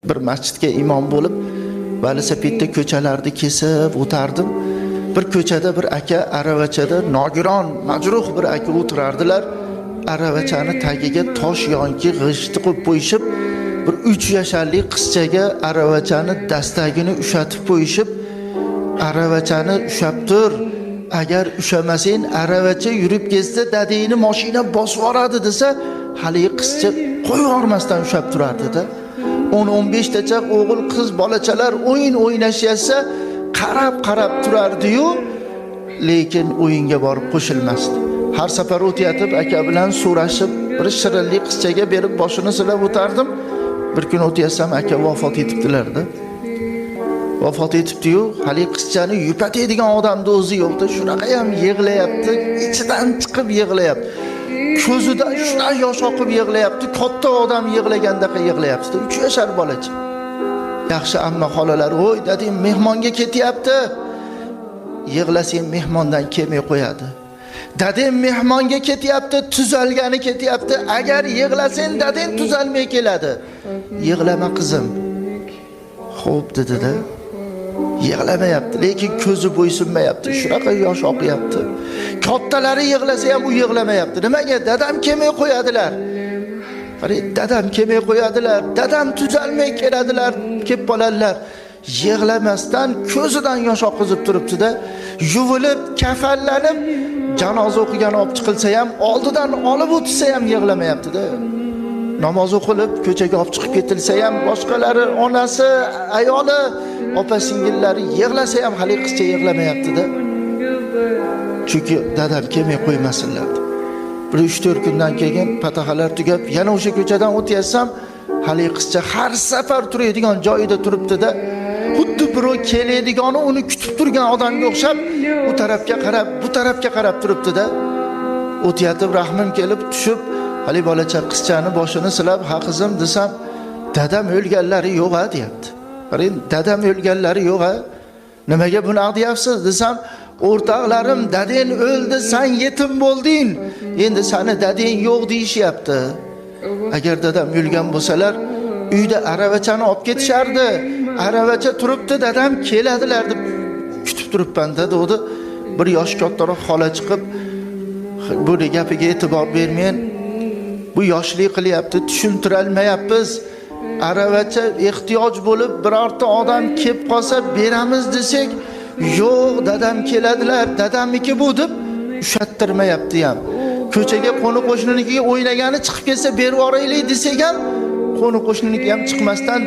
Bir masjidga imom bo'lib, velosipedda ko'chalarni kesib o'tardim. Bir ko'chada bir aka aravachada nogiron, majruh bir aka o'tirardilar. Aravachani tagiga tosh yonki g'ishti qo'yib qo'yishib, bir 3 yoshli qizchaga aravachani dastagini ushatib qo'yishib, aravachani ushab tur. Agar ushamasang, aravacha yurib ketsa, dadangni mashina bosib yuboradi desa, hali qizcha qo'yvormasdan ushab turardi-da. 10-15 tacha o'g'il qiz bolachalar o'yin o'ynashsa, qarab turardi-yu, lekin o'yinga borib qo'shilmasdi. Har safar o'tayotib aka bilan so'rashib, bir shirinlik qizchaga berib boshini silab o'tardim. Bir kun o'taysam aka vafot etibdilar-da. Vafot etibdi-yu, hali qizchani yupatadigan odamni o'zi yo'qda, shunaqa ham yig'layapti, ichidan chiqib yig'layapti. Ko'zidan shunday yosh oqib yig'layapti, katta odam yig'lagandaqa yig'layapti. 3 yoshar bolacha. Yaxshi amma xolalar, "Voy, dadam mehmonga ketyapti." Yig'lasang mehmondan kelmay qo'yadi. Dadam mehmonga ketyapti, tuzalgani ketyapti. Agar yig'lasang dadam tuzalmay keladi. Yig'lama qizim. Xo'p dedi-da. Yig'lamayapti, lekin ko'zi bo'ysunmayapti. Shunaqa yosh oqyapti. Kattalari yig'lasa ham u yig'lamayapti. Nimaga? Dadam kelmay qo'yadilar. Qarang, dadam kelmay qo'yadilar. Dadam tuzalmay keladilar, kelib qoladilar. Yig'lamasdan ko'zidan yosh oqizib turibdi-da, yuvilib, kafanlanib, janoza o'qigan olib chiqilsa ham, oldidan olib o'tsa ham yig'lamayapti-da. Namoz o'qilib, ko'chaga olib chiqib ketilsa ham, boshqalari, onasi, ayoli, opa-singillari yig'lasa ham hali qizcha yig'lamayapti-da. Chunki dadam kelmay qo'ymasinlar. Bir 3-4 kundan keyin pataxalar tugab, yana o'sha ko'chadan o'taysam, hali qizcha har safar turadigan joyida turibdi-da. Xuddi birov keladigani uni kutib turgan odamga o'xshab, u tarafga qarab, bu tarafga qarab turibdi-da. O'tayotib rahmim kelib tushib, hali bolacha qizchani boshini silab, "Ha qizim" desam, "Dadam o'lganlari yo'q-a" deyapti. Qarang, dadam o'lganlari yo'q-a? Nimaga buni deyapsiz desam, "O'rtoqlarim, dadang o'ldi, sen yetim bo'lding. Endi seni dadang yo'q deyishyapti. Agar dadam o'lgan bo'lsalar, uyda aravachani olib ketishardi. Aravacha turibdi, dadam keladilar deb kutib turibman-da" dedi. Bir yosh kattaroq xola chiqib, "Bu gapiga e'tibor bermang. Bu yoshlik qilyapti, tushuntira olmayapmiz. Aravacha ehtiyoj bo'lib birorta odam kelib qolsa beramiz desak, yo'q, dadam keladilar, dadamniki bu" deb ushattirmayapti ham. Ko'chaga qo'ni qo'shninikiga o'ynagani chiqib kelsa berib yuboraylik desak ham, qo'ni qo'shniniki ham chiqmasdan